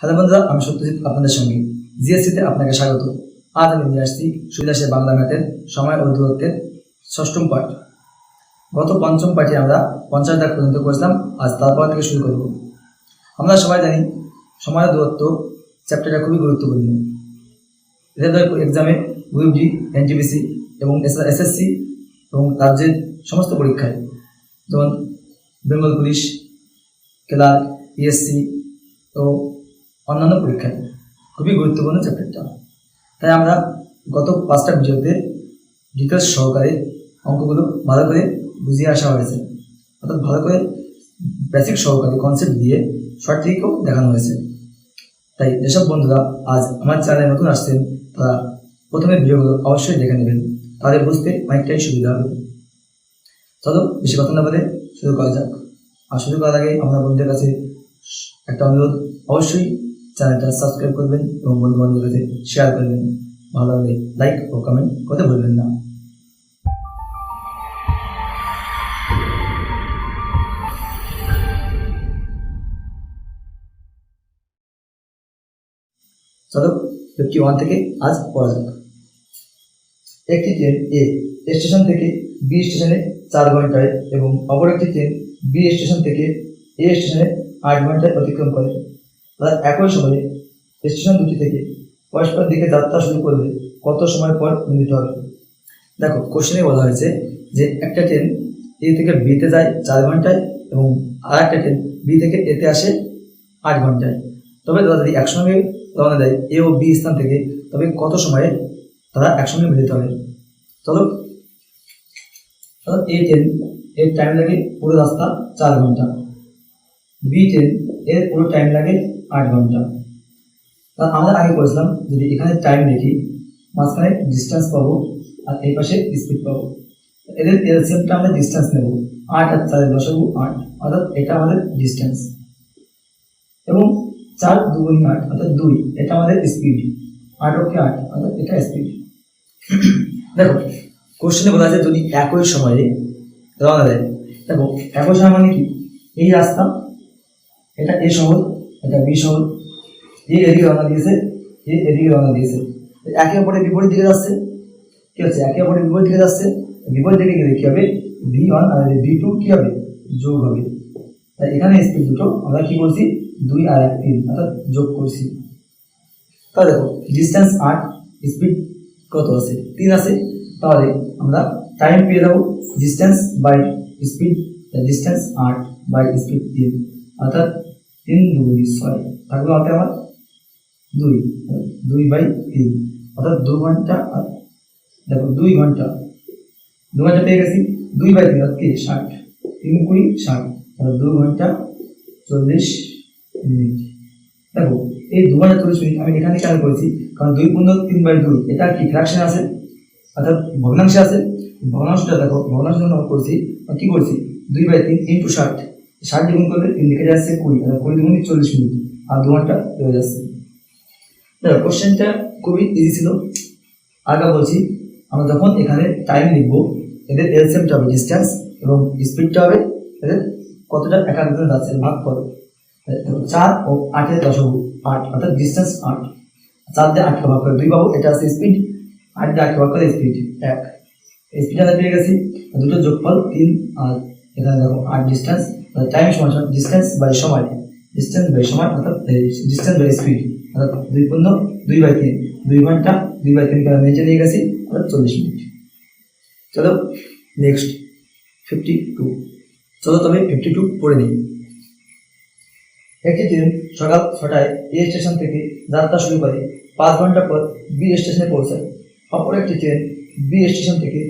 Hello বন্ধুরা, আমি সত্যজিৎ আপনাদের সঙ্গে জিএসসিতে আপনাকে স্বাগত। আজ আমি নিয়ে আসছি সুবিধাসে বাংলা ম্যাথের সময় ও দূরত্বের ষষ্ঠম পাঠ। গত পঞ্চম পাঠে আমরা 50 দাগ পর্যন্ত করেছিলাম। আজ তারপর থেকে শুরু করব। আমরা সবাই জানি সময় ও দূরত্ব চ্যাপ্টারটা খুবই গুরুত্বপূর্ণ। রেলওয়ে এক্সামে, গ্রুপ ডি, এনটিপিসি এবং এসএসসি এবং রাজ্যের সমস্ত পরীক্ষায়, যেমন বেঙ্গল পুলিশ, ক্লার্ক, পিএসসি ও অন্যান্য পরীক্ষায় খুবই গুরুত্বপূর্ণ চ্যাপ্টারটা। তাই আমরা গত 5টা ভিডিওতে ডিটেলস সহকারে অঙ্কগুলো ভালো করে বুঝিয়ে আসা হয়েছে, অর্থাৎ ভালো করে বেসিক সহকারে কনসেপ্ট দিয়ে শর্ট ট্রিকও দেখানো হয়েছে। তাই যেসব বন্ধুরা আজ আমার চ্যানেলে নতুন আসছেন তারা প্রথমে ভিডিওগুলো অবশ্যই দেখে নেবেন, তাদের বুঝতে অনেকটাই সুবিধা হবে। চলো বেশি কথা না বলে শুরু করা যাক। আর শুরু করার আগে আপনার বন্ধুদের কাছে একটা অনুরোধ, অবশ্যই চ্যানেলটা সাবস্ক্রাইব করবেন এবং বন্ধু বান্ধবের কাছে শেয়ার করবেন। ভালো লাগলে লাইক ও কমেন্ট করতে ভুলবেন না। চলো 51 থেকে আজ পড়া যাক। একটি ট্রেন এ স্টেশন থেকে বি স্টেশনে 4 ঘন্টায় এবং অপর একটি ট্রেন বি স্টেশন থেকে এ স্টেশনে 8 ঘন্টায় অতিক্রম করে। তারা একই সময়ে স্টেশন দুটি থেকে পরস্পর দিকে যাত্রা শুরু করলে কত সময় পর মিলিত হবে? দেখো, কোশ্চেনে বলা হয়েছে যে একটা ট্রেন এ থেকে বিতে যায় 4 ঘন্টায় এবং আর একটা ট্রেন বি থেকে এতে আসে 8 ঘন্টায়। তবে তারা যদি একসঙ্গে রওনা দেয় এ ও বি স্থান থেকে, তবে কত সময়ে তারা একসঙ্গে মিলিত হবে? চলো, এ ট্রেন এর টাইম লাগে পুরো রাস্তা 4 ঘন্টা, বি ট্রেন এর পুরো টাইম লাগে 8 ঘন্টা। তা আমরা আগে করেছিলাম, যদি এখানে টাইম লিখি, মাঝখানে ডিস্টেন্স পাবো আর এই পাশে স্পিড পাবো। এদের এলসিএমটা আমরা ডিস্টেন্স নেব, 8 আর 4 দশমিক 8, অর্থাৎ এটা আমাদের ডিস্টেন্স, এবং 4 2 8 অর্থাৎ 2, এটা আমাদের স্পিড। 8 অক্ষে 8 অর্থাৎ এটা স্পিড। দেখো, কোশ্চেনে বলা আছে যদি একই সময়ে রওনা দেয়। দেখো, একই সময় মানে কি? এই রাস্তা, এটা এ শহর, এটা বি শহর, এদিকে রওনা দিয়েছে, এদিকে রওনা দিয়েছে, একে অপরের বিপরীত দিকে যাচ্ছে। কি হচ্ছে? একে অপরের বিপরীত দিকে যাচ্ছে। বিপরীত দিকে গেলে কি হবে? V1 আর V2 কি হবে? যোগ হবে। তাই এখানে স্পিড দুটো আমরা কি করছি? 2 আর 1 3, অর্থাৎ যোগ করছি। তাহলে দেখো, ডিস্টেন্স 8, স্পিড কত আছে? 3 আছে। তাহলে আমরা টাইম পেয়ে যাবো distance by speed, distance 8 by speed 3, অর্থাৎ 3 2 6 থাকবে হাতে আমার 2 বাই 3, অর্থাৎ 2 ঘন্টা। দেখো, 2 ঘন্টা পেয়ে গেছি। 2 বাই 3 অর্থাৎ 60, 3 20 60, অর্থাৎ 2 ঘন্টা 40 মিনিট। দেখো, এই 2 ঘন্টা 40 মিনিট আমি এখানে কেন করেছি? কারণ 2 গুণ 3 বাই 2 এটা কি ফ্র্যাকশন আছে, অর্থাৎ ভগ্নাংশে আছে। ভগ্নাংশটা দেখো, ভগ্নাংশ যখন আমরা করছি কি করছি? 2 বাই 3 ইন্টু 60, 60 গুণ করলে 3 লিখে যাচ্ছে 20, অর্থাৎ 20 গুণ 40 মিনিট আর 2 ঘন্টা হয়ে যাচ্ছে। দেখো, কোশ্চেনটা খুবই ইজি ছিল। আগে বলছি, আমরা যখন এখানে টাইম লিখব, এদের এলসিএমটা হবে ডিস্টেন্স এবং স্পিডটা হবে এদের কতটা একাগ্র যাচ্ছে ভাগ করো। 4 ও 8 এর দশমিক 8, অর্থাৎ ডিস্টেন্স 8, 4 দিয়ে 8কে ভাগ করে 2 পাবো, এটা আছে স্পিড। 8 দিয়ে 8কে ভাগ করে স্পিড 1, স্পিড আমরা পেয়ে গেছি। দুটো যোগফল 3, আর এখানে দেখো 8 ডিস্টেন্স, টাইম সমান ডিস্টেন্স বাই সময়, অর্থাৎ ডিস্টেন্স বাই স্পিড, অর্থাৎ 2 পূর্ণ 2 বাই 3, 2 ঘন্টা 2 বাই 3 কে নিচে নিয়ে গেছি, অর্থাৎ 40 মিনিট। চলো নেক্সট 52। চলো তবে 52 পড়ে নিই। একটি ট্রেন সকাল 6টায় এ স্টেশন থেকে যাত্রা শুরু করে 5 ঘন্টা পর বি স্টেশনে পৌঁছায়। অপর একটি ট্রেন বি স্টেশন থেকে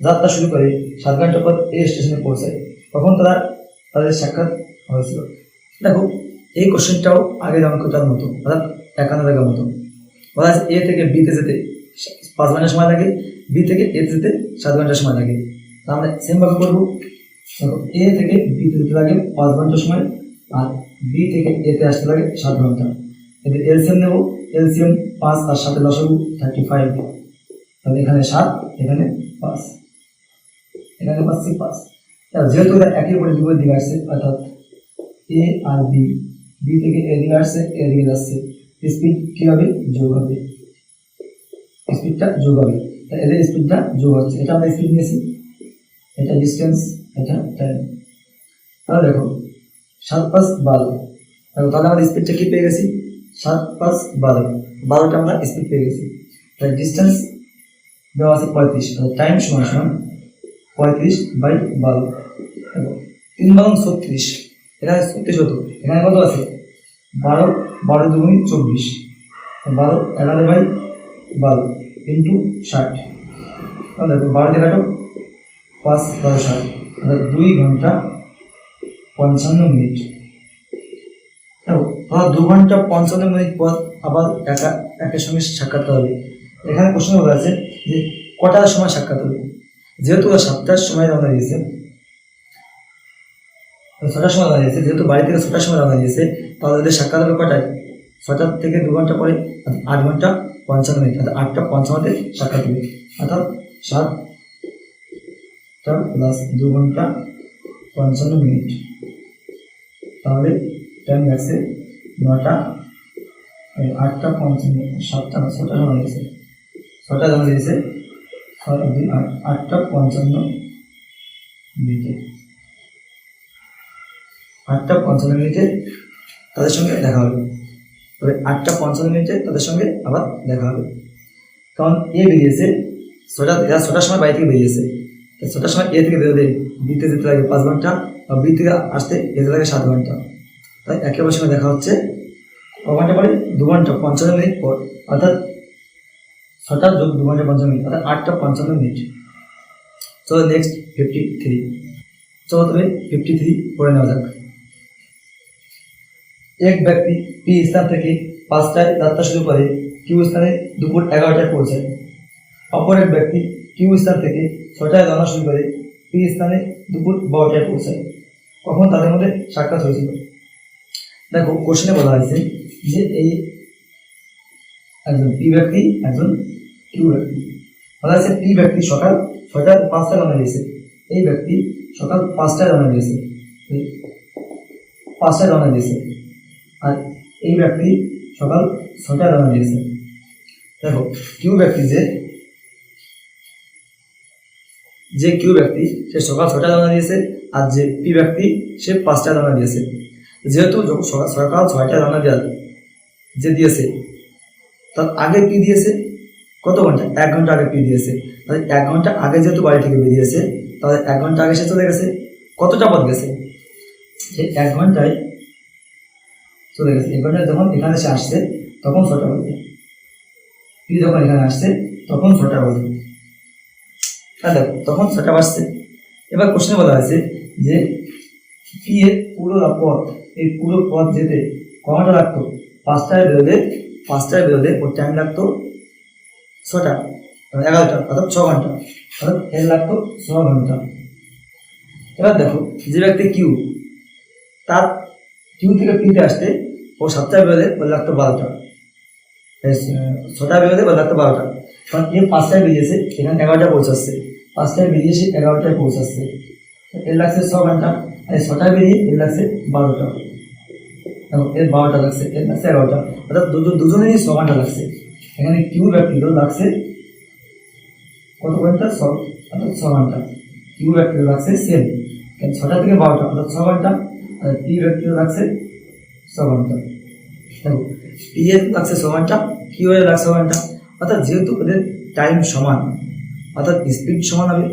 যাত্রা শুরু করে 7 ঘন্টা পর এ স্টেশনে পৌঁছায়। তখন তাদের সাক্ষাৎ হয়েছিল। দেখো, এই কোশ্চেনটাও আগের অঙ্কটার মতো, অর্থাৎ 91 মতো। বলা আছে এ থেকে বিতে যেতে 5 ঘন্টা সময় লাগে, বি থেকে এতে যেতে 7 ঘন্টা সময় লাগে। তা আমরা সেমভাবে করবো। দেখো, এ থেকে বিতে যেতে লাগে 5 ঘন্টা সময়, আর বি থেকে এতে আসতে লাগে 7 ঘন্টা। এতে এলসিএম নেব, এলসিএম 5 আর 7 দশমিক 35, তাহলে এখানে 7, এখানে 5, এখানে পাচ্ছি 5। যেহেতু এরা একই উপরে বিপরীত দিকে আসছে, অর্থাৎ এ আর বি বি থেকে এদিকে আসছে, এদিকে যাচ্ছে, স্পিড কি হবে? যোগ হবে, স্পিডটা যোগ হবে। এদের স্পিডটা যোগ হচ্ছে, এটা আমরা স্পিড নিয়েছি, এটা ডিস্টেন্স, এটা টাইম। তাহলে দেখো 7 5 12, তাহলে আমরা স্পিডটা কি পেয়ে গেছি? 7 5 12, 12টা আমরা স্পিড পেয়ে গেছি। তাহলে ডিস্টেন্স দেওয়া আছে 35, তাহলে টাইম সমান সমান 35/12। দেখো 3 বারং 36, এখানে 36 হতো, এখানে কত আছে? 12, 12 দুগুণে 24, 12 11/12 ইন্টু 60। তাহলে দেখো 12 দিয়ে কাটো, 5 12 60, তাহলে 2 ঘন্টা 55 মিনিট। দেখো ধরো 2 ঘন্টা 55 মিনিট পর আবার একের সঙ্গে সাক্ষাৎ হবে। এখানে প্রশ্ন বলা আছে যে কটার সময় সাক্ষাৎ হবে। যেহেতু 7টার সময় রওনা দিয়েছে, 6টার সময় রওনা দিয়েছে, যেহেতু বাড়ি থেকে 6টার সময় রওনা দিয়েছে, তাহলে ওদের সাক্ষাৎ হবে কটায়? 6টা থেকে 2 ঘন্টা পরে, 8 ঘন্টা 55 মিনিট, অর্থাৎ 8টা 55-তে সাক্ষাৎ হবে। অর্থাৎ 7টা প্লাস 2 ঘন্টা 55 মিনিট, তাহলে টাইম লাগছে 9টা 8টা 55, 7টা 6টা রওনা দিয়েছে, 6টা রওনা দিয়েছে, 8টা 55 মিনিটে, 8টা 55 মিনিটে তাদের সঙ্গে দেখা হবে। তবে 8টা 55 মিনিটে তাদের সঙ্গে আবার দেখা হবে, কারণ এ বেরিয়েছে 6টার সময় বাড়ি থেকে বেরিয়েছে, 6টার সময় এ থেকে বেরোলে বিতে যেতে লাগে 5 ঘন্টা, আর বি থেকে আসতে যেতে লাগে 7 ঘন্টা। তাই একেবারে সঙ্গে দেখা হচ্ছে ক ঘন্টা পরে? 2 ঘন্টা 55 মিনিট পর, অর্থাৎ 6টা যোগ 2 ঘন্টা 55 মিনিট, অর্থাৎ 8টা 55 মিনিট। চলো নেক্সট 53। চলো তবে 53 পড়ে নেওয়া যাক। এক ব্যক্তি পি স্থান থেকে 5টায় যাত্রা শুরু করে কিউ স্থানে দুপুর 11টায় পৌঁছায়। অপর এক ব্যক্তি কিউ স্থান থেকে 6টায় রওনা শুরু করে পি স্থানে দুপুর 12টায় পৌঁছায়। কখন তাদের মধ্যে সাক্ষাৎ হয়েছিল? দেখো কোশ্চেনে বলা হয়েছে যে এই একজন পি ব্যক্তি, একজন কিউ ব্যক্তি। বলা হয়েছে পি ব্যক্তি সকাল 5টায় রওনা দিয়েছে, এই ব্যক্তি সকাল 5টায় রওনা দিয়েছে, 5টায় রওনা দিয়েছে, আর এই ব্যক্তি সকাল 6টায় রওনা দিয়েছে। দেখো কিউ ব্যক্তি যে কিউ ব্যক্তি সে সকাল 6টায় রওনা দিয়েছে, আর যে পি ব্যক্তি সে 5টায় রওনা দিয়েছে। যেহেতু সকাল 6টায় রওনা দেওয়ার যে দিয়েছে তার আগে পি দিয়েছে কত ঘন্টা? 1 ঘন্টা আগে পি দিয়েছে, তাহলে 1 ঘন্টা আগে যেহেতু বাড়ি থেকে বেরিয়েছে, তাহলে 1 ঘন্টা আগে সে চলে গেছে। কতটা পথ গেছে? যে 1 ঘন্টায় চলে গেছে, 1 ঘন্টায় যখন এখানে সে আসছে তখন 6টা বাজে, পি যখন এখানে আসছে তখন 6টা বাজে, হ্যাঁ দেখো তখন 6টা বাজছে। এবার কোশ্চেনে বলা হয়েছে যে পি এর পুরো পথ, এই পুরো পথ যেতে ক ঘন্টা লাগতো? 5টায় বেরোলে ওর টাইম লাগতো 6টা 11টা, অর্থাৎ 6 ঘন্টা, অর্থাৎ এর লাগতো 6 ঘন্টা। এবার দেখো যে ব্যক্তি কিউ, তার কিউ থেকে পিতে আসতে ও 7টায় বেরোলে ওর লাগতো 12টা, 6টায় বেরোলে ওর লাগতো 12টা, কারণ এ 5টায় বেরিয়েছে, এখানে 11টায় পৌঁছাচ্ছে, 5টায় বেরিয়েছে 11টায় পৌঁছাচ্ছে, এর লাগছে 6 ঘন্টা, আর 6টায় বেরিয়ে এর লাগছে 12টা, এর 12টা লাগছে, এর লাগছে 11টা, অর্থাৎ দুজনেরই 6 ঘন্টা লাগছে। এখানে কিউ ব্যক্তিরও লাগছে কত ঘন্টা? 6, অর্থাৎ 6 ঘন্টা। কিউ ব্যক্তিরও লাগছে সেম, 6টা থেকে 12টা, অর্থাৎ 6 ঘন্টা, আর পি ব্যক্তিরও লাগছে 6 ঘন্টা। দেখো পি এর লাগছে 6 ঘন্টা, কিউ এর লাগছে 6 ঘন্টা, অর্থাৎ যেহেতু ওদের টাইম সমান, অর্থাৎ স্পিড সমান হবে।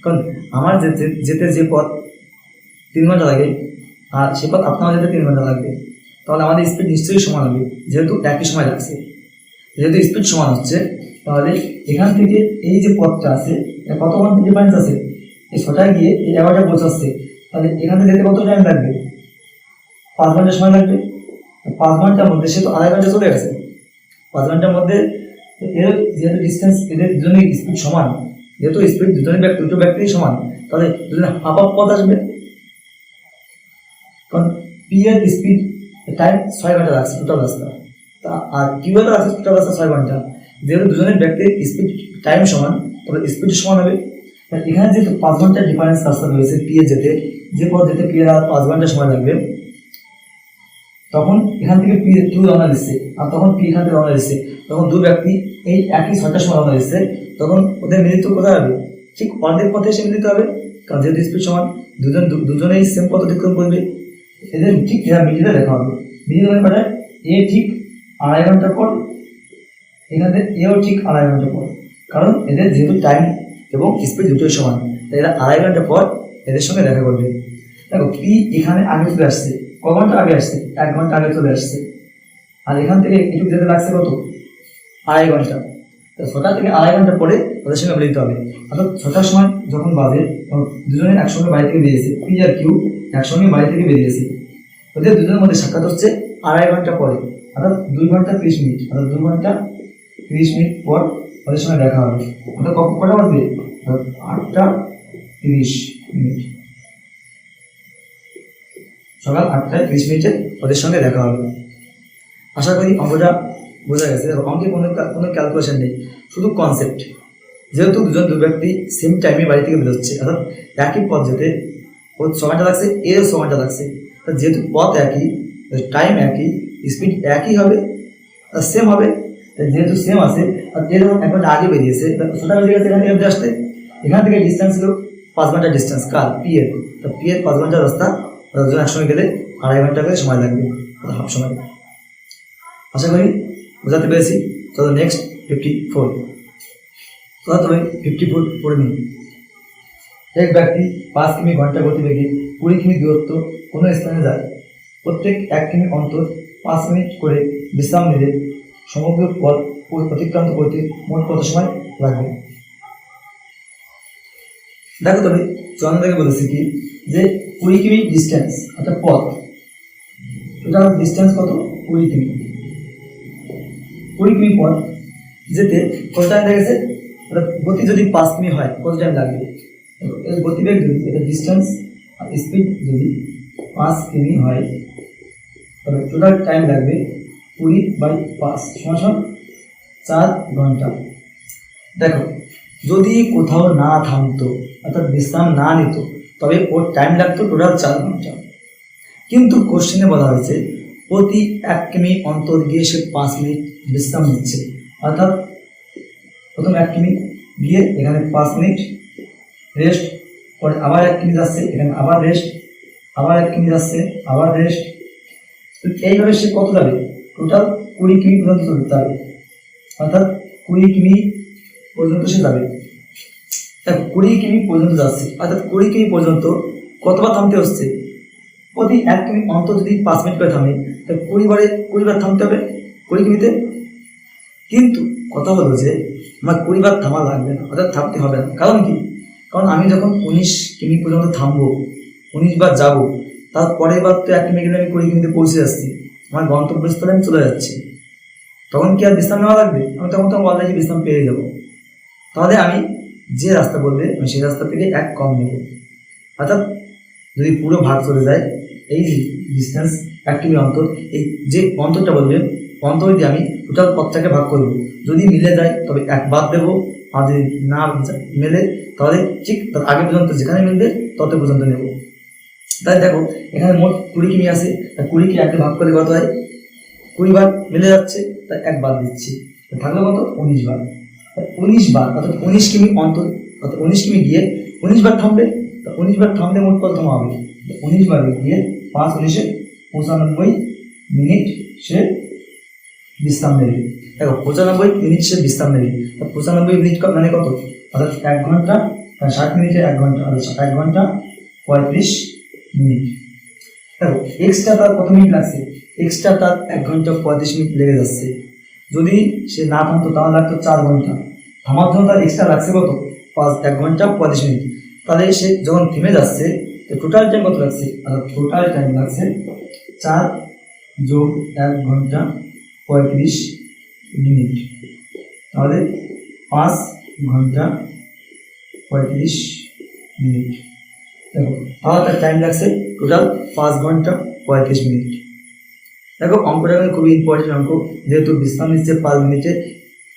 কারণ আমার যেতে যে পথ 3 ঘন্টা লাগে, আর সে পথ আপনার যেতে 3 ঘন্টা লাগবে, তাহলে আমাদের স্পিড নিশ্চয়ই সমান হবে, যেহেতু একই সময় লাগছে। যেহেতু স্পিড সমান হচ্ছে, তাহলে এখান থেকে এই যে পথটা আছে কত ঘন্টা ডিফারেন্স আছে? এই 6টায় গিয়ে এই 11টায় পৌঁছাচ্ছে, তাহলে এখানে যেতে কত টাইম লাগবে? 5 ঘন্টা সময় লাগবে। 5 ঘন্টার মধ্যে সে তো 2.5 ঘন্টা চলে গেছে, 5 ঘন্টার মধ্যে এর যেহেতু ডিস্টেন্স, এদের দুজনের স্পিড সমান, যেহেতু স্পিড দুটো ব্যক্তিই সমান, তাহলে দুজনে হাফ হাফ পথ আসবে। কারণ পি এর স্পিড টাইম 6 ঘন্টা লাগছে টোটাল রাস্তা, আর কিউ এর লাগছে টোটাল রাস্তা 6 ঘন্টা। যেহেতু দুজনের ব্যক্তির স্পিড টাইম সমান, তবে স্পিড সমান হবে। এখানে যেহেতু 5 ঘন্টার ডিফারেন্স রাস্তা রয়েছে পি এর যেতে, যে পথ যেতে পি এর 5 ঘন্টা সময় লাগবে, তখন এখান থেকে পি কিউ রওনা দিচ্ছে, আর তখন পি এখান থেকে রওনা দিচ্ছে। তখন দু ব্যক্তি এই একই 6টার সময় রওনা দিচ্ছে, তখন ওদের মিলিত কোথায় হবে? ঠিক অর্ধেক পথে এসে মিলিত হবে, কারণ যেহেতু স্পিড সমান, দুজনেই সেম পথ অতিক্রম করবে। এদের ঠিক এরা মিলিয়ে দেখা হবে। মিলিয়ে মানে কটায়? এ ঠিক 2.5 ঘন্টা পর, এখানে এও ঠিক 2.5 ঘন্টা পর, কারণ এদের যেহেতু টাইম এবং স্পিড দুটোই সমান, তাই এরা 2.5 ঘন্টা পর এদের সঙ্গে দেখা করবে। দেখো পি এখানে আগে চলে আসছে, ক ঘন্টা আগে আসছে? 1 ঘন্টা আগে চলে আসছে। আর এখান থেকে একটু যেতে লাগছে কত? 2.5 ঘন্টা। তো 6টা থেকে 2.5 ঘন্টা পরে ওদের সঙ্গে মিলিত হবে। অর্থাৎ 6টার সময় যখন বাজে, দুজনে একসঙ্গে বাড়ি থেকে বেরিয়েছে, পি আর কিউ একসঙ্গে বাড়ি থেকে বেরিয়েছে। ওদের দুজনের মধ্যে সাক্ষাৎ হচ্ছে 2.5 ঘন্টা পরে, অর্থাৎ 2 ঘন্টা 30 মিনিট, অর্থাৎ 2 ঘন্টা 30 মিনিট পর ওদের সঙ্গে দেখা হবে। অর্থাৎ কটা বাজবে? 8টা 30 মিনিট, সকাল 8টা 30 মিনিটে ওদের সঙ্গে দেখা হবে। আশা করি অঙ্কটা বোঝা গেছে। অঙ্কে কোনো ক্যালকুলেশন নেই, শুধু কনসেপ্ট। যেহেতু দু ব্যক্তি সেম টাইমে বাড়ি থেকে বেরোচ্ছে, অর্থাৎ একই পথ যেতে ও 6 ঘন্টা লাগছে, এর 6 ঘন্টা লাগছে, যেহেতু পথ একই, টাইম একই, স্পিড একই হবে, সেম হবে। যেহেতু সেম আছে, আর এর 1 ঘন্টা আগে বেরিয়েছে, 6টা বেজে গেছে এখান থেকে আসতে। এখান থেকে ডিস্টেন্স ছিল 5 ঘন্টা ডিস্টেন্স, কার? পি এর। তো পি এর 5 ঘন্টার রাস্তা, দুজন একসঙ্গে গেলে 2.5 ঘন্টা করে সময় লাগবে, হাফ সময়। আশা করি বোঝাতে পেরেছি। চলো নেক্সট 54। তবে 54 পড়ে নিই। এক ব্যক্তি 5 কিমি ঘন্টা গতিবেগে 20 কিমি দূরত্ব কোনো স্থানে যায়। প্রত্যেক 1 কিমি অন্তর 5 মিনিট করে বিশ্রাম নিলে সমগ্র পথ অতিক্রান্ত করতে মোট কত সময় লাগবে? দেখো তবে চন্দ্র থেকে বলেছি কি, যে 20 কিমি ডিস্টেন্স, অর্থাৎ পথ, এটা ডিস্টেন্স কত? 20 কিমি। 20 কিমি পথ যেতে কত টাইম লেগেছে? অর্থাৎ গতি যদি 5 কিমি হয়, কত টাইম লাগবে? এর গতিবেগ যদি, এটা ডিস্টেন্স আর স্পিড যদি 5 কিমি হয়, তবে টোটাল টাইম লাগবে 20/5 সমান 4 ঘন্টা। দেখো যদি কোথাও না থামতো, অর্থাৎ বিশ্রাম না নিত, তবে ওর টাইম লাগতো টোটাল 4 ঘন্টা। কিন্তু কোশ্চেনে বলা হয়েছে প্রতি 1 কিমি অন্তর গিয়ে সে 5 মিনিট বিশ্রাম নিচ্ছে, অর্থাৎ প্রথম 1 কিমি গিয়ে এখানে 5 মিনিট রেস্ট, পরে আবার 1 কিমি যাচ্ছে, এখানে আবার রেস্ট, আবার 1 কিমি যাচ্ছে, আবার রেস্ট। এইভাবে সে কত যাবে? টোটাল 20 কিমি পর্যন্ত যাবে, অর্থাৎ 20 কিমি পর্যন্ত সে যাবে। 20 কিমি পর্যন্ত যাচ্ছে, অর্থাৎ 20 কিমি পর্যন্ত কতবার থামতে হচ্ছে? প্রতি 1 কিমি অন্তর যদি 5 মিনিট করে থামে, তাহলে 20 বার থামতে হবে 20 কিমিতে। কিন্তু কথা হলো যে আমার 20 বার থামা লাগবে না, অর্থাৎ থামতে হবে না। কারণ কি? কারণ আমি যখন 19 কিমি পর্যন্ত থামবো, 19 বার যাবো, তারপরের বার তো 1 কিমি গেলে আমি 20 কিমিতে পৌঁছে যাচ্ছি, আমার গন্তব্যস্থলে আমি চলে যাচ্ছি। তখন কি আর বিশ্রাম নেওয়া লাগবে? আমি তখন অলরেডি বিশ্রাম পেয়ে যাবো। তাহলে আমি যে রাস্তা বলবে আমি সেই রাস্তা থেকে 1 কম নেব, অর্থাৎ যদি পুরো ভাগ চলে যায় এই ডিস্টেন্স 1 কিমি অন্তর, এই যে অন্তরটা বলবে অন্তর দিয়ে আমি টোটাল পথটাকে ভাগ করবো। যদি মিলে যায় তবে 1 বাদ দেবো, আর যদি না মেলে তাহলে ঠিক তার আগে পর্যন্ত যেখানে মিলবে তত পর্যন্ত নেব। তাই দেখো এখানে মোট 20 কিমি আছে, 20 কে 1 ভাগ করে কত হয়? 20 বার মিলে যাচ্ছে, তাই 1 বাদ দিচ্ছি, থাকলো কত? 19 বার। 19 বার অর্থাৎ 19 কিমি অন্তর, অর্থাৎ 19 কিমি গিয়ে 19 বার থামবে। তো 19 বার থামলে মোট কত থামা হবে? 19 বার গিয়ে 5 19 95 মিনিট সে বিশ্রাম নেবে। দেখো 95 মিনিট সে বিশ্রাম নেবে, 95 মিনিট মানে কত? অর্থাৎ 1 ঘন্টা 60 মিনিটে 1 ঘন্টা, অর্থাৎ 1 ঘন্টা 35 মিনিট। দেখো এক্সট্রা তার কত মিনিট লাগছে? এক্সট্রা তার 1 ঘন্টা 35 মিনিট লেগে যাচ্ছে। যদি সে না থামতো তাহলে লাগতো 4 ঘন্টা। থামার জন্য তার এক্সট্রা লাগছে কত? 1 ঘন্টা 35 মিনিট। তাহলে সে যখন থেমে যাচ্ছে, টোটাল টাইম কত লাগছে? অর্থাৎ টোটাল টাইম লাগছে 4 যোগ 1 ঘন্টা 35 মিনিট, তাহলে 5 ঘন্টা 35 মিনিট। দেখো তাহলে তার টাইম লাগছে টোটাল 5 ঘন্টা 35 মিনিট। দেখো অঙ্কটা খুবই ইম্পর্টেন্ট অঙ্ক, যেহেতু বিশ্রাম নিচ্ছে 5 মিনিটে,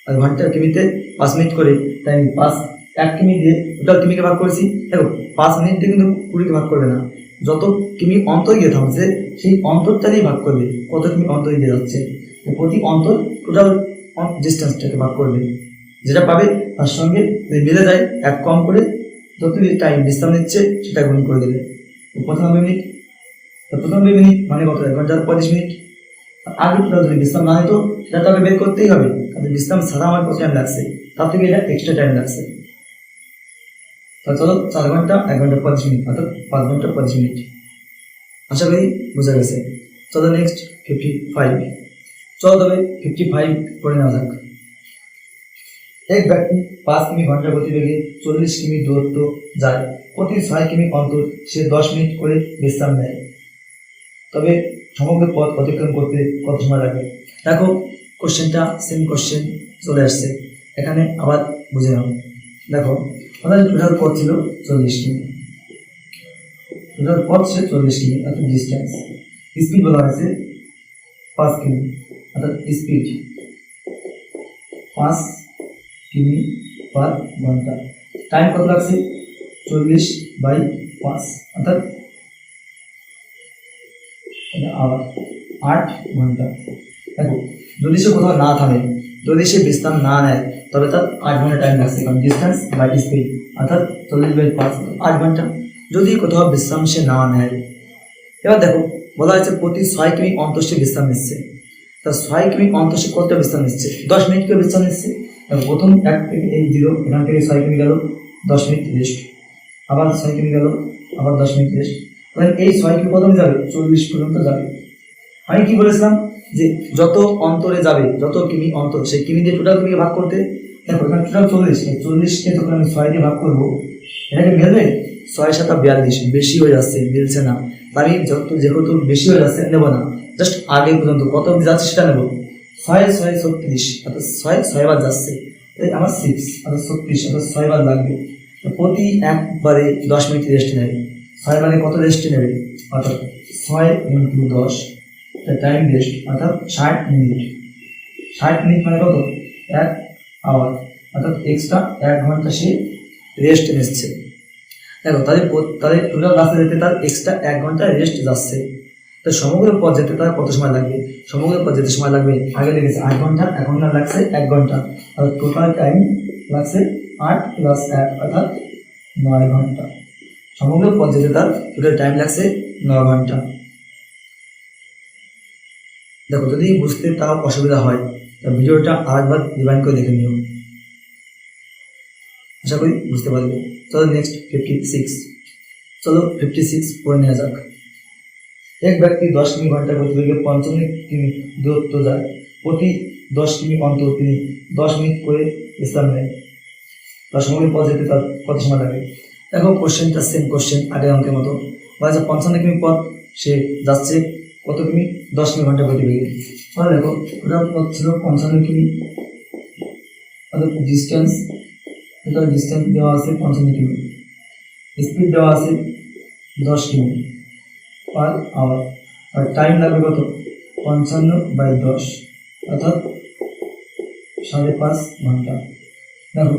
আর ঘন্টা কিমিতে 5 মিনিট করে, তাই আমি 1 কিমি দিয়ে টোটাল কিমিকে ভাগ করেছি। দেখো 5 মিনিট দিয়ে কিন্তু 20কে ভাগ করবে না, যত কিমি অন্তর গিয়ে থামছে সেই অন্তরটা দিয়ে ভাগ করবে, কত কিমি অন্তর গিয়ে যাচ্ছে, প্রতি অন্তর টোটাল ডিস্টেন্সটাকে ভাগ করবে, যেটা পাবে তার সঙ্গে যদি মিলে যায় এক কম করে যত টাইম বিশ্রাম নিচ্ছে সেটা গুণ করে দেবে। 95 মিনিট, 95 মিনিট মানে কত, 1 ঘন্টা 35 মিনিট। আগে টোটাল যদি বিশ্রাম না হতো সেটা তাকে বের করতেই হবে, কারণ বিশ্রাম ছাড়া আমার কত টাইম লাগছে, তার থেকে এটা এক্সট্রা টাইম লাগছে। তাহলে চলো 4 ঘন্টা 1 ঘন্টা 35 মিনিট অর্থাৎ 5 ঘন্টা 35 মিনিট। আশা করি বোঝা গেছে। চলো নেক্সট 55। চলো তবে 55 করে নেওয়া যাক। এক ব্যক্তি 5 কিমি ঘন্টা গতিবেগে 40 কিমি দূরত্ব যায়, প্রতি 6 কিমি অন্তর সে 10 মিনিট করে বিশ্রাম নেয়, তবে সমগ্র পথ অতিক্রম করতে কত সময় লাগবে? দেখো কোশ্চেনটা সেম কোশ্চেন চলে আসছে, এখানে আবার বুঝে নাও। দেখো আমাদের টোটাল পথ ছিল 40 কিমি, টোটাল পথ ছিল 40 কিমি অর্থাৎ ডিস্টেন্স। স্পিড বলা হয়েছে 5 কিমি অর্থাৎ স্পিড 5 কিমি পার ঘন্টা। টাইম কত লাগছে? 40/5 অর্থাৎ আবার 8 ঘন্টা। দেখো যদি সে কোথাও না থামে, যদি সে বিশ্রাম না নেয়, তবে তার 8 ঘন্টা টাইম লাগছে, কারণ ডিস্টেন্স বাই স্পিড অর্থাৎ 40/5 8 ঘন্টা। যদি কোথাও বিশ্রাম সে না নেয়, এবার দেখো বলা হয়েছে প্রতি 6 কিমি অন্তর সে বিশ্রাম নিচ্ছে, তা 6 কিমি অন্তর সে কতটা বিশ্রাম নিচ্ছে? 10 মিনিট করে বিশ্রাম নিচ্ছে। প্রথম 1 থেকে এই 0, এখান থেকে 6 কিমি গেল, 10 মিনিট রেস্ট, আবার 6 কিমি গেল, আবার 10 মিনিট রেস্ট। তাহলে এই 6 কিমি কত যাবে? 40 পর্যন্ত যাবে। আমি কি বলেছিলাম যে যত অন্তরে যাবে, যত কিমি অন্তর, সেই কিমি দিয়ে টোটাল কিমিকে ভাগ করতে। দেখো এখানে টোটাল 40কে যখন আমি 6 দিয়ে ভাগ করবো, এটাকে মিলবে? 6 × 7 = 42, বেশি হয়ে যাচ্ছে, মিলছে না। আমি যেহেতু বেশি হয়ে যাচ্ছে নেবো না, জাস্ট আগে পর্যন্ত কত অবধি যাচ্ছে সেটা নেবো। 6 × 6 = 36 অর্থাৎ 6 বার যাচ্ছে, তাই আমার 6 অর্থাৎ 36 অর্থাৎ 6 বার লাগবে। প্রতি একবারে 10 মিনিট রেস্ট নেবে, 6 বারে কত রেস্ট নেবে? অর্থাৎ 6 × 10 টাইম রেস্ট অর্থাৎ 60 মিনিট। 60 মিনিট মানে কত? 1 আওয়ার অর্থাৎ এক্সট্রা 1 ঘন্টা সে রেস্ট নিচ্ছে। দেখো তাদের টোটাল রাস্তা যেতে তার এক্সট্রা 1 ঘন্টা রেস্ট যাচ্ছে। তো সমগ্র পথ যেতে তার কত সময় লাগবে? সমগ্র পথ যেতে সময় লাগবে, আগে লেগেছে 8 ঘন্টা, এখন না লাগছে 1 ঘন্টা, আর টোটাল টাইম লাগছে 8 + 1 অর্থাৎ 9 ঘন্টা। সমগ্র পথ যেতে তার টোটাল টাইম লাগছে 9 ঘন্টা। দেখো যদি বুঝতে তাও অসুবিধা হয়, তা ভিডিওটা আরেকবার রিভাইন্ড করে দেখে নিও, আশা করি বুঝতে পারবে। চলো নেক্সট 56। চলো 56 পড়ে নেওয়া যাক। এক ব্যক্তি 10 কিমি ঘন্টা গতিবেগে 55 কিমি দূরত্ব যায়, প্রতি 10 কিমি অন্তর তিনি 10 মিনিট করে বিশ্রাম নেয়, তার সময় পথ যেতে তার কত সময় লাগে? দেখো কোশ্চেনটা সেম কোশ্চেন আগের অঙ্কের মতো। বলা 55 কিমি পথ সে যাচ্ছে, কত কিমি? 10 কিমি ঘন্টা গতিবেগে। তাহলে দেখো টোটাল পথ ছিল 55 কিমি অর্থাৎ ডিস্টেন্স, টোটাল ডিস্টেন্স দেওয়া আছে 55 কিমি, স্পিড দেওয়া আছে 10 কিমি পার আওয়ার, আর টাইম লাগবে কত? 55/10 অর্থাৎ 5.5 ঘন্টা। দেখো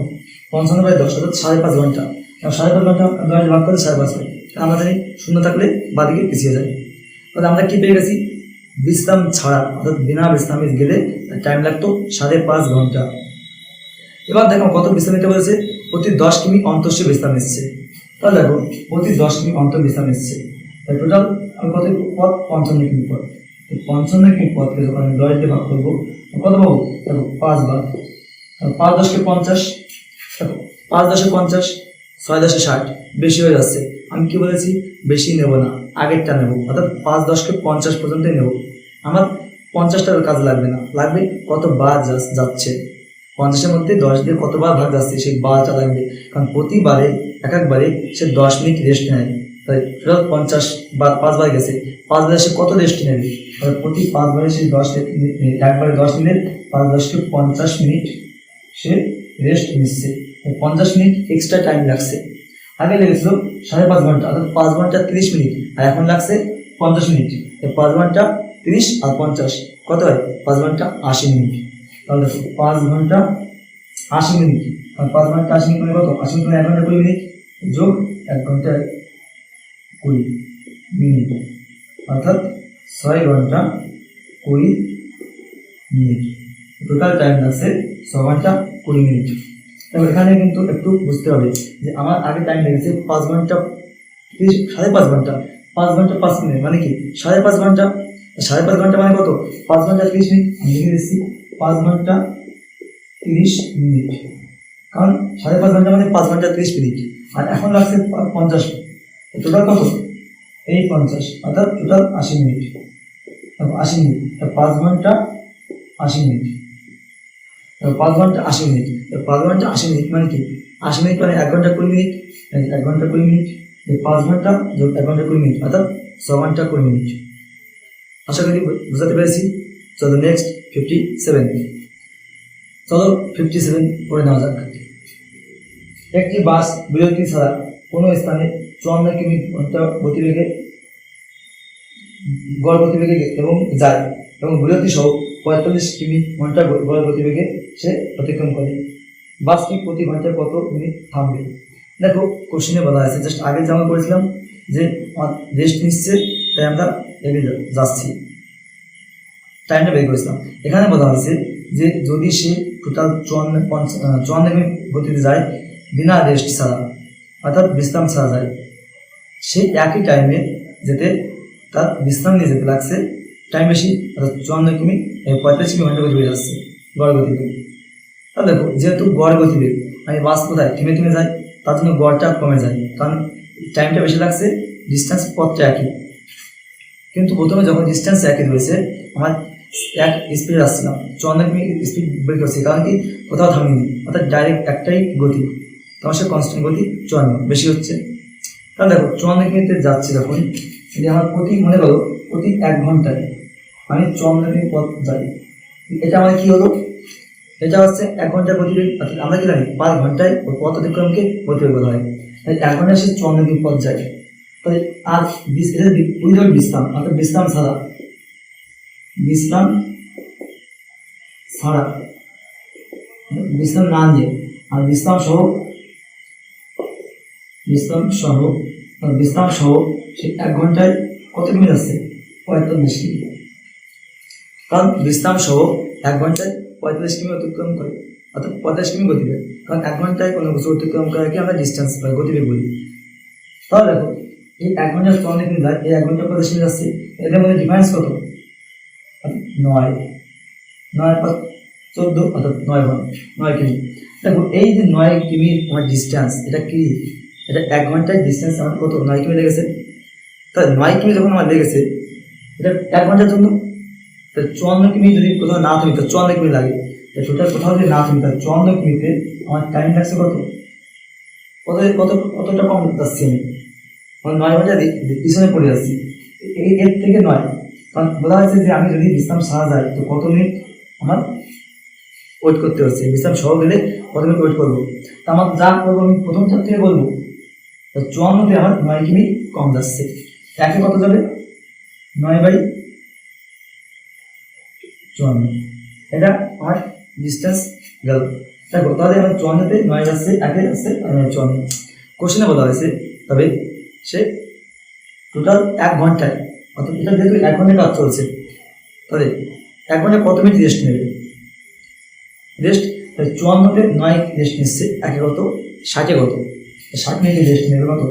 55/10 অর্থাৎ 5.5 ঘন্টা, 5.5 ঘন্টা 10 ভাগ করে 5.5 হয়, আমরা জানি শূন্য থাকলে বাদিকে পিছিয়ে যায়। তাহলে আমরা কি পেয়ে গেছি? বিশ্রাম ছাড়া অর্থাৎ বিনা বিশ্রামে গেলে টাইম লাগতো 5.5 ঘন্টা। এবার দেখো কত বিশ্রাম নিতে বলেছে? প্রতি 10 কিমি অন্তর সে বিশ্রাম নিচ্ছে। তাহলে দেখো প্রতি 10 কিমি অন্তর বিশ্রাম নিচ্ছে, তাই টোটাল আমি কত পথ? 55 কিমি পথ। 55 কিমি পথকে যখন আমি 10 দিয়ে ভাগ করবো কত পাবো? দেখো 5 বার, 5 × 10 = 50। দেখো 5 × 10 = 50, 6 × 10 = 60, বেশি হয়ে যাচ্ছে। আমি কি বলেছি? বেশি নেব না, আগেরটা নেব, অর্থাৎ 5 × 10 = 50 পর্যন্তই নেব। আমার 50টার কাজ লাগবে না, লাগবে কত বার যাচ্ছে, 50-এর মধ্যে 10 দিয়ে কতবার ভাগ যাচ্ছে সেই বারটা লাগবে, কারণ প্রতিবারে একবারে সে 10 মিনিট রেস্ট নেয়, তাই টোটাল 50 বার 5 বার গেছে, 5 বারে সে কত রেস্ট নেবে? প্রতি 5 বারে সে 10 একবারে 10 মিনিট, 5 × 10 = 50 মিনিট সে রেস্ট নিচ্ছে। 50 মিনিট এক্সট্রা টাইম লাগছে, আগে লেগেছিল 5.5 ঘন্টা অর্থাৎ 5 ঘন্টা 30 মিনিট, আর এখন লাগছে 50 মিনিট। 5 ঘন্টা 30 আর 50 কত হয়? 5 ঘন্টা 80 মিনিট। তাহলে 5 ঘন্টা 80 মিনিট, 5 ঘন্টা 80 মিনিট মানে কত? 80 মিনিট 1 ঘন্টা 20 মিনিট যোগ 1 ঘন্টা 20, মিনিট, অর্থাৎ 6 ঘন্টা 20 মিনিট। টোটাল টাইম লাগছে 6 ঘন্টা 20 মিনিট। তবে এখানে কিন্তু একটু বুঝতে হবে যে আমার আগে টাইম লেগেছে 5 ঘন্টা 5.5 ঘন্টা, 5 ঘন্টা 5 মিনিট মানে কি 5.5 ঘন্টা। 5.5 ঘন্টা মানে কত? 5 ঘন্টা 30 মিনিট। আমি লিখে দিচ্ছি 5 ঘন্টা 30 মিনিট, কারণ 5.5 ঘন্টা মানে 5 ঘন্টা 30 মিনিট। আর এখন লাগছে 50 মিনিট। টোটাল কত? এই 50, অর্থাৎ টোটাল 80 মিনিট। 80 মিনিট, 5 ঘন্টা 80 মিনিট, 5 ঘন্টা 80 মিনিট। 5 ঘন্টা 80 মিনিট মানে কি 80 মিনিট মানে 1 ঘন্টা 20 মিনিট, 1 ঘন্টা 20 মিনিট, 5 ঘন্টা যোগ 1 ঘন্টা 20 মিনিট, অর্থাৎ 6 ঘন্টা 20 মিনিট। আশা করি বুঝাতে পেরেছি। চলো নেক্সট 57। চলো 57 পড়ে নেওয়া যাক। একটি বাস বিরতি ছাড়া কোনো স্থানে 54 কিমি ঘন্টা গতিবেগে গড় গতিবেগে এবং যায় এবং বিরতি সহ 45 কিমি ঘন্টা গড় গতিবেগে সে অতিক্রম করে। বাসটি প্রতি ঘন্টায় কত মিনিট থামবে? দেখো কোশ্চেনে বলা আছে, জাস্ট আগে যেমন করেছিলাম যে রেস্ট নিচ্ছে তাই আমরা এগিয়ে যাচ্ছি, টাইমটা বের করেছিলাম। এখানে বলা হয়েছে যে যদি সে টোটাল 54 মিনিট গতিতে যায় বিনা রেস্ট ছাড়া, অর্থাৎ বিশ্রাম ছাড়া যায়, সে একই টাইমে যেতে তার বিশ্রাম নিয়ে যেতে লাগছে টাইম বেশি, অর্থাৎ 54 কিমি 45 কিমি ঘন্টা গতিবেগে যাচ্ছে গড় গতিবেগ। তাহলে দেখো যেহেতু গড় গতিবেগ আমি বাস কোথায় থেমে থেমে যাই, তার জন্য গড়টা কমে যায়, কারণ টাইমটা বেশি লাগছে, ডিস্টেন্স পথটা একই। কিন্তু প্রথমে যখন ডিস্টেন্স একই রয়েছে আমার এক স্পিডে আসছিলাম, 54 কিমি স্পিড বের করছি, কারণ কি কোথাও থামিনি, অর্থাৎ ডাইরেক্ট একটাই গতি, তোমার সে কনস্ট্যান্ট গতি 54 বেশি হচ্ছে। তাহলে দেখো 54 কিমিতে যাচ্ছি যখন, যদি আমার মনে করো প্রতি 1 ঘন্টায় আমি 54 কিমি পথ যাই, এটা আমার কি হলো? এটা হচ্ছে 1 ঘন্টার গতিবেগ, অর্থাৎ আমরা কি জানি 5 ঘন্টায় পথ অতিক্রমকে গতিবেগ বলা হয়। তাই 1 ঘন্টায় সে 54 কিমি পথ যায়। তাই আর উইদাউট বিশ্রাম, অর্থাৎ বিশ্রাম ছাড়া বিশ্রাম না নিয়ে আর বিশ্রাম সহ সে 1 ঘন্টায় কত কিমি যাচ্ছে? 45 কিমি। কারণ বিশ্রাম সহ 1 ঘন্টায় 45 কিমি অতিক্রম করে, অর্থাৎ 45 কিমি গতিবেগ। কারণ 1 ঘন্টায় কোনো কিছু অতিক্রম করাকে আমরা ডিস্টেন্স বা গতিবেগ বলি। তাহলে দেখো এই 1 ঘন্টায় 54 কিমি যায়, এই 1 ঘন্টা 45 কিমি যাচ্ছে, এদের মধ্যে ডিফারেন্স কত? 9, 9 5 14, অর্থাৎ 9 কিমি। দেখো এই যে 9 কিমি আমার ডিস্টেন্স, এটা কি? এটা 1 ঘন্টায় ডিস্টেন্স আমার কত? 9 কিমি লেগেছে। তাহলে 9 কিমি যখন আমার লেগেছে, এটা 1 ঘন্টার জন্য, তাহলে 54 কিমি যদি কোথাও না থামি, তাহলে 54 কিমি লাগে। টোটাল কোথাও যদি না থামি, তাহলে 54 কিমিতে আমার টাইম লাগছে কত? কতটা কম যাচ্ছি আমি, আমার 9 ঘন্টা পিছনে পড়ে যাচ্ছি। এর থেকে 9, কারণ বলা হয়েছে যে আমি যদি বিশ্রাম ছাড়া যাই তো কত মিনিট আমার ওয়েট করতে হচ্ছে, বিশ্রাম সহ গেলে কত মিনিট ওয়েট করবো। তা আমার যা করবো আমি প্রথম চাপ থেকে বলবো, 54তে আমার 9 কিমি কম যাচ্ছে। একে কত যাবে? 9/54, এটা আমার ডিস্টেন্স গেল। দেখো তাহলে আমার 54তে 9 যাচ্ছে, একে যাচ্ছে 54। কোশ্চেনে বলা হয়েছে তবে সে টোটাল 1 ঘন্টায়, অর্থাৎ এটা যেহেতু 1 ঘন্টায় কাজ চলছে, তাহলে 1 ঘন্টায় কত মিনিট রেস্ট নেবে? রেস্ট 54তে 9 রেস্ট নিচ্ছে, একে কত? 60 কত? 60 মিনিট রেস্ট নেবে কত?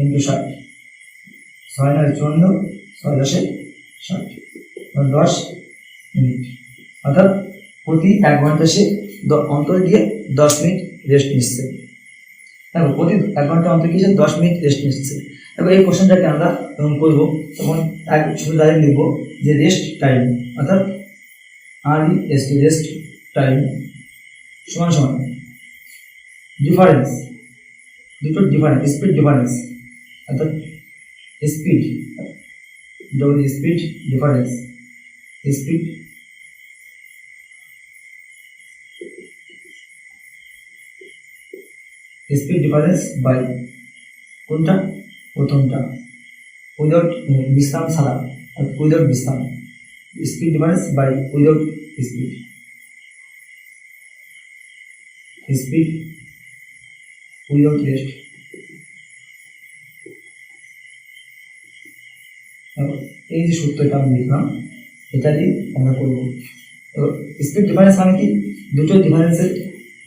ইন্টু 60, 6 9 54, 6 10 60, 10 মিনিট, অর্থাৎ প্রতি 1 ঘন্টা সে অন্তর দিয়ে 10 মিনিট রেস্ট নিচ্ছে। দেখো প্রতি 1 ঘন্টা অন্তর গিয়ে 10 মিনিট রেস্ট নিচ্ছে। এবার এই কোশ্চেনটাকে আমরা যখন করবো তখন শুধু ডাইরেক্ট লিখবো যে রেস্ট টাইম, অর্থাৎ রেস্ট টাইম সমান ডিফারেন্স, দুটোর ডিফারেন্স, স্পিড ডিফারেন্স, অর্থাৎ speed speed difference, speed difference by কোনটা? প্রথমটা উইদাউট বিশ্রাম ছাড়া, উইদাউট বিশ্রাম, speed difference by without speed without rest. এই যে সূত্রটা আমি লিখলাম এটা দিয়ে আমরা করবো। তো স্পিড ডিফারেন্স মানে কি, দুটো ডিফারেন্সের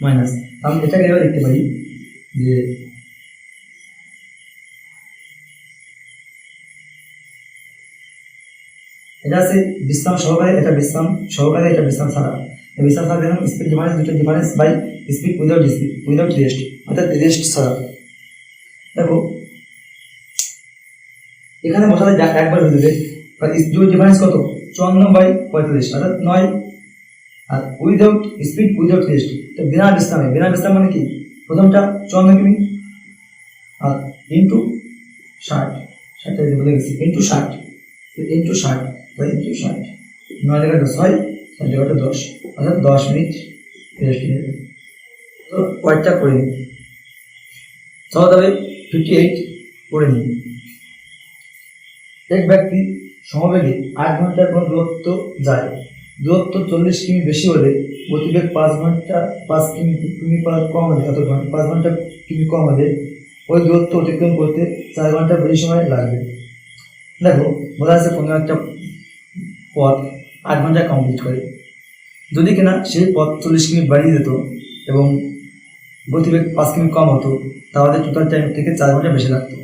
মাইনাস। আমি এটাকে এবার লিখতে পারি যে এটা আছে বিশ্রাম সহকারে, এটা বিশ্রাম সহকারে, এটা বিশ্রাম ছাড়া। বিশ্রাম ছাড়া দেখলাম স্পিড ডিফারেন্স, দুটো difference by speed without rest, অর্থাৎ রেস্ট ছাড়া। দেখো এখানে বসালে একবার হয়ে যাবে, দুটো ডিফারেন্স কত, 54/45 অর্থাৎ 9। আর উইদাউট স্পিড উইদাউট রেস্ট, তো বিনা বিশ্রামে, বিনা বিশ্রাম মানে কি, প্রথমটা 54 কিমি আর ইন্টু 60, 60 বলে গেছি, ইন্টু 60, ইন্টু 60 ইন্টু 60, 9 জায়গায় 10 হয়, 60 জায়গাটা 10, অর্থাৎ 10 মিনিট রেস্ট নেবে। তো কয়েকটা করে নিই, চলো তবে 58 করে নিই। এক ব্যক্তি সমবেগে 8 ঘন্টার কোনো দূরত্ব যায়, দূরত্ব 40 কিমি বেশি হলে গতিবেগ 5 কিমি কম হলে, অত 5 ঘন্টা কিমি কম হলে ওই দূরত্ব অতিক্রম করতে 4 ঘন্টা বেশি সময় লাগবে। দেখো বলা আছে কোনো একটা পথ 8 ঘন্টায় কমপ্লিট করে, যদি কিনা সেই পথ 40 কিমি বাড়িয়ে দিত এবং গতিবেগ 5 কিমি কম হতো, তাহলে টোটাল টাইম থেকে 4 ঘন্টা বেশি লাগতো।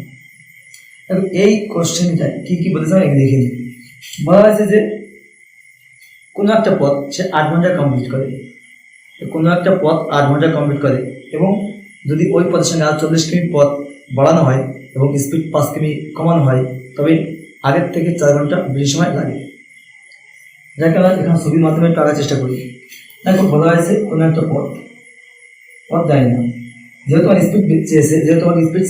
দেখো এই কোশ্চেনটা কি কি বলেছে আমি দেখে নিই। বলা হয়েছে যে কোনো একটা পথ সে 8 ঘন্টায় কমপ্লিট করে, কোনো একটা পথ 8 ঘন্টায় কমপ্লিট করে এবং যদি ওই পথের সঙ্গে আর 40 কিমি পথ বাড়ানো হয় এবং স্পিড 5 কিমি কমানো হয়, তবে আগের থেকে 4 ঘন্টা বেশি সময় লাগে। যাকে আমরা এখানে ছবির মাধ্যমে একটু আগার চেষ্টা করি। দেখো বলা হয়েছে কোনো একটা পথ যায় না, যেহেতু আমার স্পিড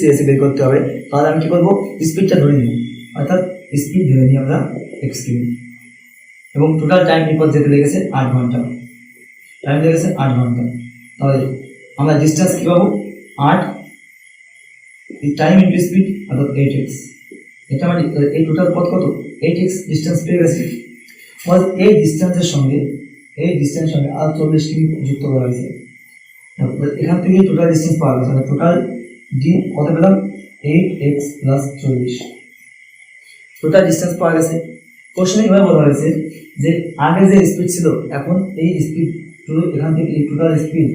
চেয়েছে বের করতে হবে, তাহলে আমি কী করবো, স্পিডটা ধরে নিই, অর্থাৎ স্পিড ধরে নিই আমরা x কিমি, এবং টোটাল টাইম এই পথ যেতে লেগেছে 8 ঘন্টা, টাইম লেগেছে 8 ঘন্টা। তাহলে আমরা ডিস্টেন্স কী পাবো, 8 টাইম ইন্টু স্পিড অর্থাৎ 8x। এটা মানে এই টোটাল পথ কত, 8x ডিস্টেন্স পেয়ে গেছে। এই ডিস্টেন্সের সঙ্গে আর 40 কিমি যুক্ত করা হয়েছে, এখান থেকে টোটাল ডিস্টেন্স পাওয়া গেছে, টোটাল ডি কত পেলাম, 8x + 40, টোটাল ডিস্টেন্স পাওয়া গেছে। কোশ্চেনে এবার বলা হয়েছে যে আগে যে স্পিড ছিল, এখন এই স্পিড এখান থেকে এই টোটাল স্পিড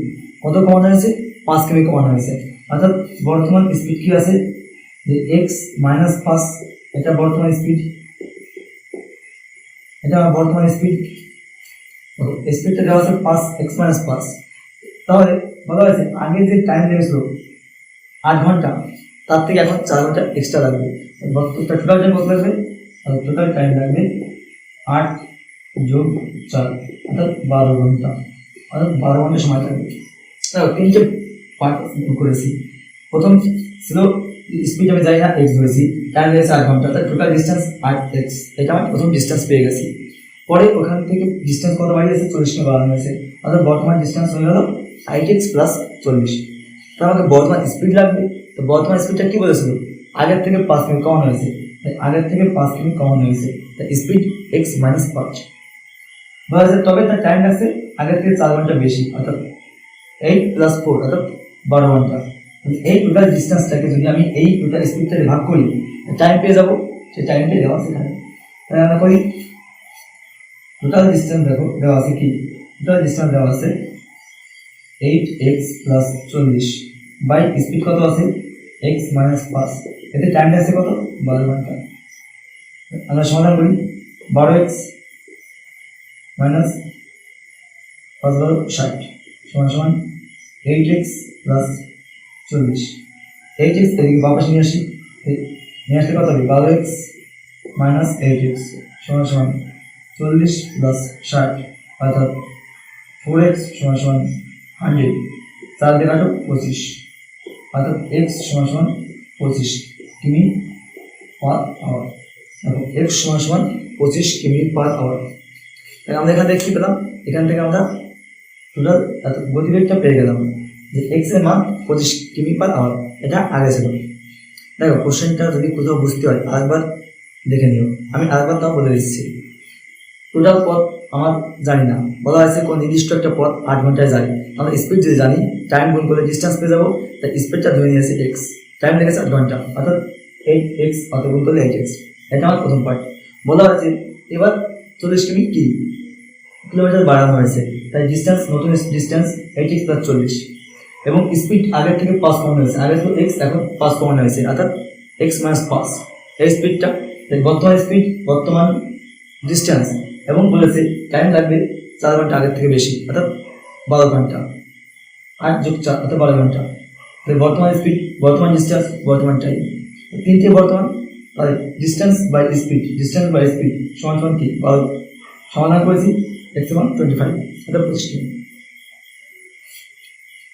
কত কমানো হয়েছে, 5 কিমি কমানো হয়েছে। অর্থাৎ বর্তমান স্পিড কি আছে, যে x - 5, এটা বর্তমান স্পিড, এটা বর্তমান স্পিডটা দেওয়া আছে 5x - 5। তাহলে বলা হয়েছে আগে যে টাইম লেগেছিল 8 ঘন্টা, তার থেকে এখন 4 ঘন্টা এক্সট্রা লাগবে। টোটাল টাইম কত লাগবে, টোটাল টাইম লাগবে 8 + 4 অর্থাৎ 12 ঘন্টা, অর্থাৎ 12 ঘন্টা সময় লাগবে। দেখো 3টে পার্ট করেছি। প্রথম ছিল স্পিড আমি যাই না, x ধরেছি, টাইম লেগেছে 8 ঘন্টা, তাই টোটাল ডিস্টেন্স 8x, এটা আমার প্রথম ডিস্টেন্স পেয়ে গেছি। পরে ওখান থেকে ডিস্টেন্স কত বাড়িয়েছে, 40 কিমি বাড়ানো হয়েছে, অর্থাৎ বর্তমান ডিস্টেন্স হয়ে গেল 8x + 40। তো আমাকে বর্তমান স্পিড লাগবে, তো বর্তমান স্পিডটা কী বলেছিল, আগের থেকে 5 কিমি কমানো হয়েছে, তাই আগের থেকে 5 কিমি কমানো হয়েছে, তাই স্পিড x - 5 বলা হয়েছে। তবে তার টাইম লাগছে আগের থেকে 4 ঘন্টা বেশি, অর্থাৎ 8 + 4 অর্থাৎ 12 ঘন্টা। এই টোটাল ডিস্টেন্সটাকে যদি আমি এই টোটাল স্পিডটাকে ভাগ করি, টাইম পেয়ে যাবো, সেই টাইমটাই দেওয়া আছে এখানে। তাই আমরা করি টোটাল ডিস্টেন্স, দেখো দেওয়া আছে কি, টোটাল ডিস্টেন্স দেওয়া আছে 8x + 40 বাই স্পিড কত আছে, x - 5, এতে টাইম লাগছে কত, 12 ঘন্টা। আমরা সমাধান করি, 12x - 5 × 60 = 8x + 40। 8x এদিকে বাপাসে নিয়ে আসি, নিয়ে আসলে কত হবে, 12x - 8x = 40 + 60 অর্থাৎ 4x = 100, 4 দিয়ে কাটো 25, অর্থাৎ x = 25 কিমি পার আওয়ার। দেখো x = 25 কিমি পার আওয়ার। তাই আমরা এখান থেকে কী পেলাম, এখান থেকে আমরা টোটাল গতিবেগটা পেয়ে গেলাম যে x এর মান 25 কিমি পার আওয়ার, এটা আগে ছিল। দেখো কোশ্চেনটা যদি কোথাও বুঝতে হয় আরেকবার দেখে নিও, আমি আরেকবার তাও বলে দিচ্ছি। টোটাল পথ আমার জানি না, বলা হয়েছে কোন নির্দিষ্ট একটা পথ 8 ঘন্টায় যায়, আমরা স্পিড যদি জানি, টাইম গুণ করে ডিস্টেন্স পেয়ে যাবো, তাই স্পিডটা ধরে নিয়েছে x, টাইম লেগেছে 8 ঘন্টা, অর্থাৎ 8x, অত গুণ করলে 8x। এটা আমার প্রথম পার্ট। বলা হয়েছে এবার 40 কিমি কি কিলোমিটার বাড়ানো হয়েছে, তাই ডিস্টেন্স, নতুন ডিস্টেন্স 80 + 40 এবং স্পিড আগের থেকে 5 কমানো হয়েছে, আগে তো x এখন 5 কমানো হয়েছে অর্থাৎ x - 5 এই স্পিডটা, বর্তমান স্পিড, বর্তমান ডিস্টেন্স এবং বলেছে টাইম লাগবে 4 ঘন্টা আগের থেকে বেশি অর্থাৎ 12 ঘন্টা, 8 + 4 অর্থাৎ 12 ঘন্টা। বর্তমান স্পিড, বর্তমান ডিস্টেন্স, বর্তমান টাইম, তিনটে বর্তমান, তাহলে ডিস্টেন্স বাই স্পিড সমান সমান কি 12 সমাধান করেছি x সমান 25 অর্থাৎ 25 কিমি।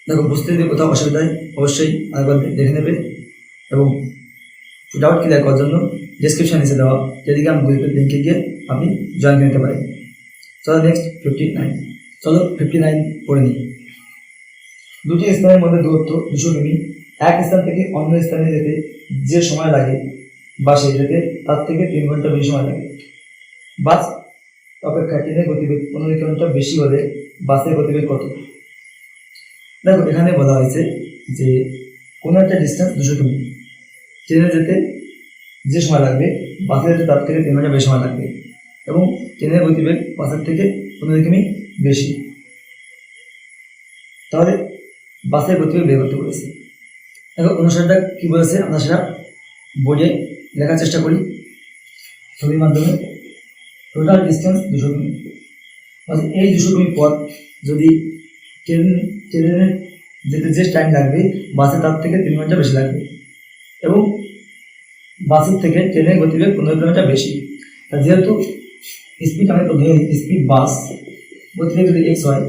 দেখো বুঝতে যদি কোথাও অসুবিধা হয় অবশ্যই আরেকবার দেখে নেবে এবং ডাউট ক্লিয়ার করার জন্য ডেসক্রিপশন নিচে দেওয়া টেলিগ্রাম গ্রুপের লিঙ্কে গিয়ে আপনি জয়েন করে নিতে পারেন। চলো নেক্সট 59। চলো 59 পড়ে নিই। দুটি স্থানের মধ্যে দূরত্ব 200 কিমি। এক স্থান থেকে অন্য স্থানে যেতে যে সময় লাগে বাসে যেতে তার থেকে 3 ঘন্টা বেশি সময় লাগে। বাস অপেক্ষা ট্রেনের গতিবেগ 15 কিলোমিটার বেশি হলে বাসের গতিবেগ কত? দেখো এখানে বলা হয়েছে যে কোনো একটা ডিস্টেন্স 200 কিমি, ট্রেনে যেতে যে সময় লাগবে বাসে যেতে তার থেকে 3 ঘন্টা বেশি সময় লাগবে এবং ট্রেনের গতিবেগ বাসের থেকে 15 কিমি বেশি। তাহলে বাসের গতিবেগ বের করতে বলেছে। দেখো অনুসারটা কী বলেছে আমরা সেটা বোর্ডে লেখার চেষ্টা করি ছবির মাধ্যমে। টোটাল ডিস্টেন্স 200 কিমি। এই 200 কিমি পথ যদি ট্রেনে যেতে যে টাইম লাগবে বাসে তার থেকে 3 ঘন্টা বেশি লাগবে এবং বাসের থেকে ট্রেনের গতিবেগ 15 কিলোমিটার বেশি। যেহেতু স্পিড আমি তো ধরে স্পিড বাস গতিবেগ যদি x হয়,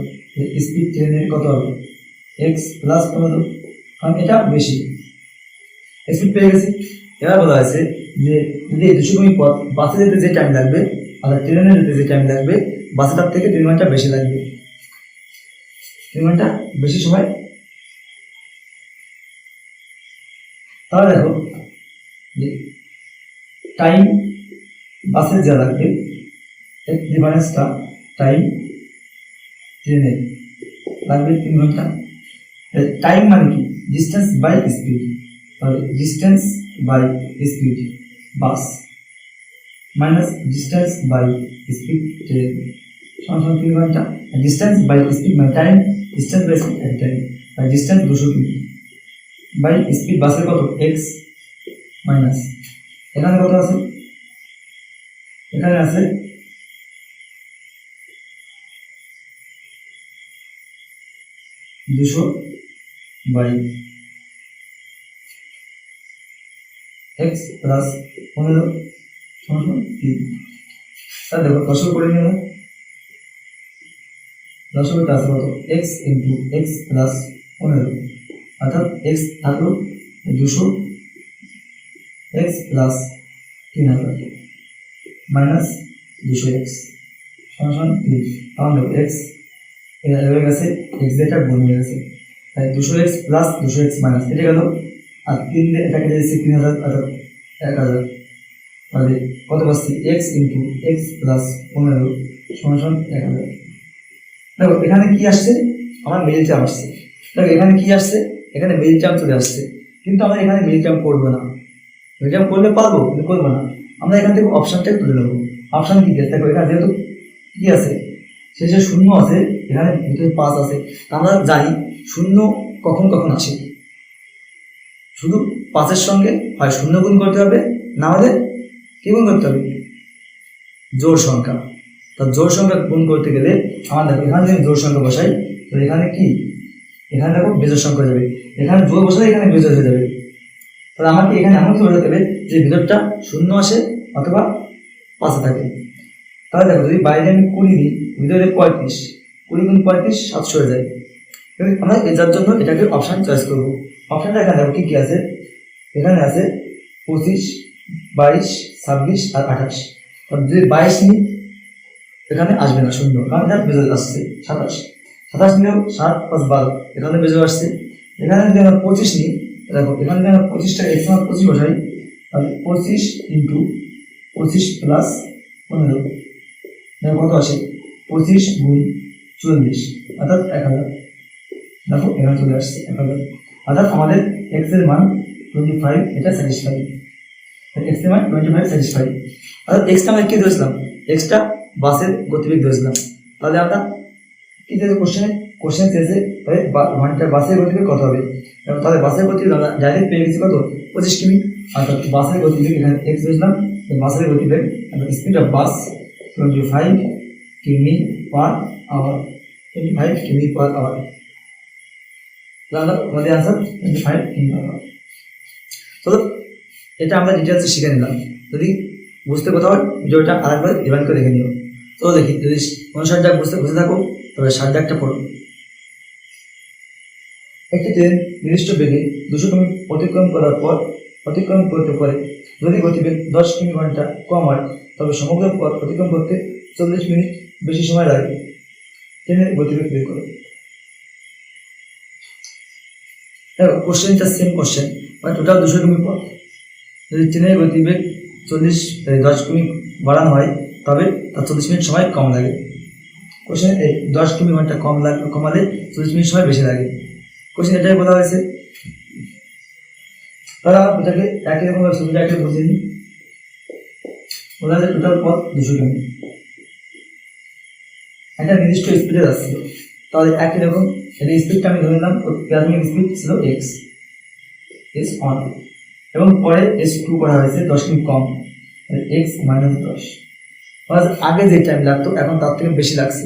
স্পিড ট্রেনের কত হবে x + 15, কারণ এটা বেশি স্পিড পেয়ে গেছি। এবার বলা হয়েছে যে যদি 200 কিমি পথ বাসে যেতে যে টাইম লাগবে আর ট্রেনে যেতে যে টাইম লাগবে বাসে তার থেকে 3 ঘন্টা বেশি লাগবে, 3 ঘন্টা বেশি সময়। তাহলে দেখো যে টাইম বাসে যা লাগবে ডিফারেন্সটা টাইম ট্রেনে লাগবে 3 ঘন্টা। টাইম মানে কি ডিস্টেন্স বাই স্পিড, তাহলে distance by speed bus minus distance by speed train সমান 3 ঘন্টা। ডিস্টেন্স বাই স্পিড মানে time, distance by speed time, আর ডিস্টেন্স 200 কিমি বাই স্পিড বাসের কত x মাইনাস এখানে কত আছে, এখানে আছে 200 বাই x প্লাস 15 সমান 3। তাহলে দেখো 10 করে নিয়ে 10 আছে কত x ইন্টু x প্লাস 15 অর্থাৎ x থাকলো 200 x প্লাস 3000 মাইনাস 200x সমান 3। তাহলে x হয়ে গেছে x যেটা গুণ হয়ে গেছে, তাই 200x প্লাস 200x মাইনাস এটা গেল আর 3 দিয়ে এটাকে দিয়েছি 3000 অর্থাৎ 1000। তাহলে কত পাচ্ছি x ইন্টু x প্লাস 15 সমান 1000। দেখো এখানে কি আসছে আমার মিডিল টার্ম আসছে। দেখো এখানে কি আসছে, এখানে মিডিল টার্ম চলে আসছে, কিন্তু আমরা এখানে মিডিল টার্ম করবো না। মিডিল টার্ম করলে পারবো কিন্তু করবো না, আমরা এখান থেকে অপশানটাই তুলে নেবো। অপশান কি আছে দেখো, এখানে যেহেতু কি আছে শেষে 0 আছে, এখানে ভিতরে 5 আছে, আমরা জানি 0 কখন কখন আসে, শুধু 5-এর সঙ্গে হয় 0 গুণ করতে হবে, না হলে কি গুণ করতে হবে জোড় সংখ্যা। তা জোড় সংখ্যা গুণ করতে গেলে আমাদের এখানে যদি জোড় সংখ্যা বসাই তো এখানে কি, এখানে দেখো বেজোড় সংখ্যা যাবে, এখানে জোড় বসালে এখানে বেজোড় হয়ে যাবে। তাহলে আমাকে এখানে এমন কি বোঝাতে হবে যে ভিতরটা 0 আসে অথবা 5 থাকে। তাহলে দেখো যদি বাইরে আমি 20 দিই, ভিতরে 35, 20 গুণ 35 700 হয়ে যায়। আমরা যার জন্য এটাকে অপশান চয়েস করবো। অপশানটা এখানে দেখো কি কি আছে, এখানে আছে 25, 22, 26 আর 28। যদি 22 নিই এখানে আসবে না 0, কারণ এটা বেজোড় আসছে 27। 27 নিলেও 7 + 12 এখানে বেজোড় আসছে। এখানে যদি আমরা 25 নিই, দেখো এখানে যদি আমরা 25টা x মান 25 বসাই তাহলে 25 ইন্টু 25 প্লাস 15 দেখো কত আসে 25 গুণ 40 অর্থাৎ 1000। দেখো এখানে চলে আসছে 1000, অর্থাৎ আমাদের x এর মান 25 এটা স্যাটিসফাই। এক্স মান 25 স্যাটিসফাই। অর্থাৎ এক্সটা আমরা কি ধরেছিলাম, এক্সটা বাসের গতিবেগ ধরেছিলাম। তাহলে আমরা কি দিয়েছে কোশ্চেন চেয়েছে, তবে ঘন্টার বাসের গতিবেগ কত হবে, তাহলে বাসের গতিবেগ আমরা ডাইরেক্ট পেয়ে গেছি কত, 25 কিমি। অর্থাৎ বাসের গতিবেগ এখানে এক্স ধরেছিলাম, বাসের গতিবেগ স্পিড অফ বাস 25 কিমি পার আওয়ার, 25 কিমি পার আওয়ার। তাহলে আমাদের আনসার 25 কিমি পার আওয়ার। তো এটা আমরা ডিটেলসে শিখে নিলাম। যদি বুঝতে কোথাও হয় ভিডিওটা আরেকবার রিভাইন্ড করে দেখে নিও। তো দেখি যদি 59 দাগ বুঝতে থাকো তবে 60 দাগটা পড়ো। একটি ট্রেন নির্দিষ্ট বেগে 200 কিমি অতিক্রম করতে পারে। যদি গতিবেগ 10 কিমি ঘন্টা কম হয় তবে সমগ্র পথ অতিক্রম করতে 40 মিনিট বেশি সময় লাগে। ট্রেনের গতিবেগ বের করো। দেখো কোশ্চেনটা সেম কোশ্চেন, মানে টোটাল 200 কিমি পথ। যদি ট্রেনের গতিবেগ 10 কিমি বাড়ানো হয় তবে তার 40 মিনিট সময় কম লাগে। কোশ্চেন 10 কিমি ঘন্টা কমালে 40 মিনিট সময় বেশি লাগে। কোশ্চেন এটাই বলা হয়েছে। তাহলে আমরা এটাকে একই রকম সুবিধা একটা বুঝে নিই। বলা হয়েছে টোটাল পথ 200 কিমি, একটা নির্দিষ্ট স্পিডে যাচ্ছে। তাহলে একই রকম এটা স্পিডটা আমি ধরে নিলাম, প্রাথমিক স্পিড ছিল এক্স অন, এবং পরে S2 করা হয়েছে 10 কিমি কম, এক্স মাইনাস 10। আগে যে টাইম লাগতো এখন তার থেকে বেশি লাগছে,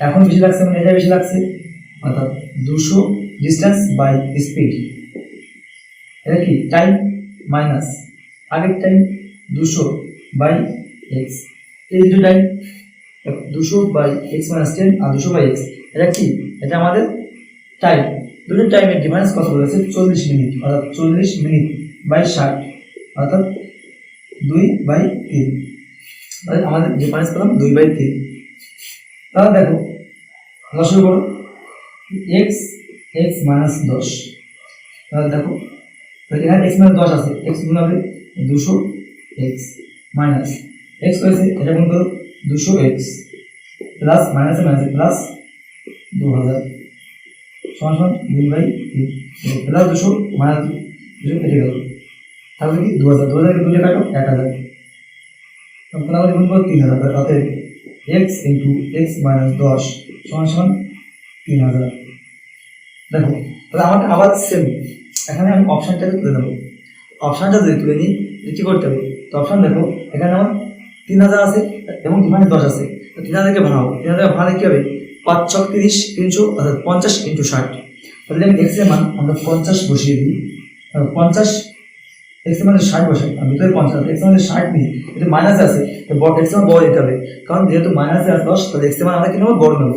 এখন বেশি লাগছে মানে এটা বেশি লাগছে, অর্থাৎ 200 ডিস্টেন্স বাই স্পিড। এটা কি টাইম মাইনাস আগের টাইম 200 বাই এক্স, এই দুটো টাইম 200 বাই এক্স মাইনাস 10 আর 200 বাই এক্স, এটা কি, এটা আমাদের টাইম। দুটো টাইমের ডিফারেন্স কত বলেছে, 40 মিনিট, অর্থাৎ 40 মিনিট বাই 60, অর্থাৎ 2/3। তাহলে আমাদের ডিফারেন্স পেলাম 2/3। তাহলে দেখো আমরা শুরু করো এক্স মাইনাস 10। তাহলে দেখো এখানে এক্স মাইনাস 10 আছে, এক্স গুণ হবে 200 এক্স মাইনাস এক্স হয়েছে, এটা গুণ করো 200 এক্স প্লাস মাইনাসে মাইনাসে প্লাস 2000 সমান 2/3 প্লাস 200 মাইনাস 200 কেটে গেল। তাহলে কি 2000 কে 2 দিয়ে কাটো 1000, তখন আমরা গুণ করব 3000। অতএব x ইনটু x মাইনাস 10 সমান 3000। দেখো তাহলে আমাকে আবার সেম এখানে আমি অপশনটাকে তুলে নেব। অপশনটা যদি তুলে নিই কি করতে হবে, তো অপশন দেখো এখানে আমার 3000 আছে এবং এখানে 10 আছে, 3000 কে ভাঙাবো, 3000 কে ভাঙালে কি হবে, 5 ছক 30, 300 অর্থাৎ 50 ইনটু 60। তাহলে আমি x এর মান আমরা 50 বসিয়ে দিই, 50 x এর মানে 60 বসাই, আমি ভিতরে 50 x এর মানে 60 নিই, এটা মাইনাস আছে তো x এর মান বড় দিতে হবে, কারণ যেহেতু মাইনাসে আছে 10, তাহলে x এর মান আমরা কি নেব, বড় নেব।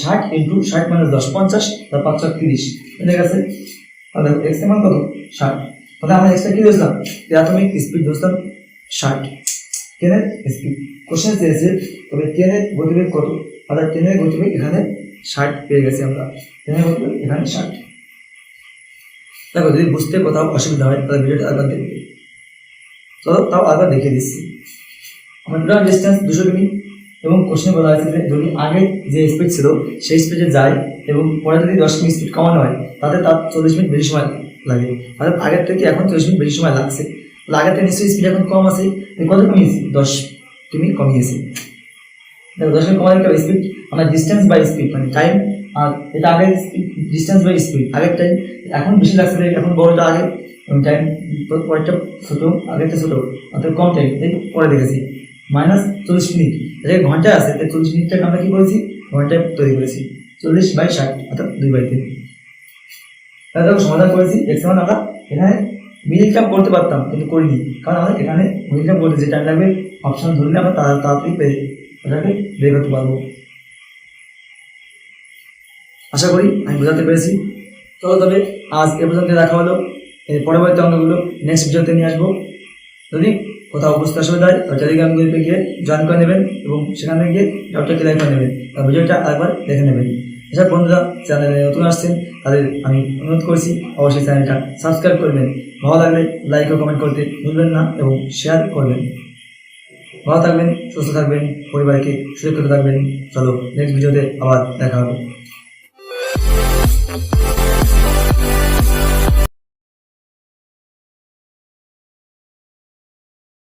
60 ইনটু 60 মাইনাস 10 50, তার 5 ছক 30 ঠিক আছে। তাহলে x এর মান কত, 60। তাহলে আমরা এক্সটা কি ধরলাম, প্রাথমিক স্পিড ধরলাম 60, ট্রেনের স্পিড কোশ্চেন চেয়েছে, তবে ট্রেনের গতিবেগ কত, অর্থাৎ ট্রেনের গতিবেগ এখানে 60 পেয়ে গেছি আমরা, ট্রেনের গতিবেগ এখানে 60। দেখো যদি বুঝতে কোথাও অসুবিধা হয় তাহলে ভিডিওটা আবার দেখবে। চলো তাও আবার দেখিয়ে দিচ্ছি। আমার টোটাল ডিস্টেন্স 200 কিমি এবং কোশ্চেনে বলা হয়েছে যে যদি আগে যে স্পিড ছিল সেই স্পিডে যায় এবং পরে যদি 10 কিমি স্পিড কমানো হয় তাতে তার 40 মিনিট বেশি সময় লাগে, অর্থাৎ আগের থেকে এখন 40 মিনিট বেশি সময় লাগছে। তাহলে আগের থেকে নিশ্চয়ই স্পিড এখন কম আছে, কত কমিয়েছি, 10 কিমি কমিয়েছি। দেখো 10 কিমি কমালে কি হবে, স্পিড আমরা ডিস্টেন্স বাই স্পিড মানে টাইম, আর এটা আগের ডিস্টেন্স বাই স্পিড আগের টাইম, এখন বেশি লাগছে এখন বড়টা আগে টাইম, পরেরটা ছোট আগেরটা ছোট, অর্থাৎ কম টাইম তাই পরে দেখেছি। মাইনাস 40 মিনিট, এটা ঘন্টায় আছে তাই 40 মিনিটটাকে আমরা কি করেছি, ঘন্টায় তৈরি করেছি, 40/60 অর্থাৎ 2/3। তাহলে দেখো সমাধান করেছি। এক্স মান আমরা এখানে মিনিট কাপ করতে পারতাম কিন্তু করিনি, কারণ আমাদের এখানে মিনিট কাপ করতে যে টাইম লাগবে অপশন ধরলে আমরা তাড়াতাড়ি ওটাকে বের করতে পারবো। আশা করি আমি বোঝাতে পেরেছি। চলো তবে আজ এ পর্যন্ত দেখা হলো, এর পরবর্তী অঙ্কগুলো নেক্সট ভিডিওতে নিয়ে আসবো। যদি কোথাও বুঝতে অসুবিধা হয় টেলিগ্রাম গ্রুপে গিয়ে জয়েন করে নেবেন এবং সেখানে গিয়ে ডাউটটা ক্লিয়ার করে নেবেন, ভিডিওটা আরেকবার দেখে নেবেন। এসব বন্ধুরা চ্যানেলে নতুন আসছেন তাদের আমি অনুরোধ করছি অবশ্যই চ্যানেলটা সাবস্ক্রাইব করবেন, ভালো লাগলে লাইক ও কমেন্ট করতে ভুলবেন না এবং শেয়ার করবেন। ভালো থাকবেন, সুস্থ থাকবেন, পরিবারকে সুরক্ষিত থাকবেন। চলো নেক্সট ভিডিওতে আবার দেখা হবে।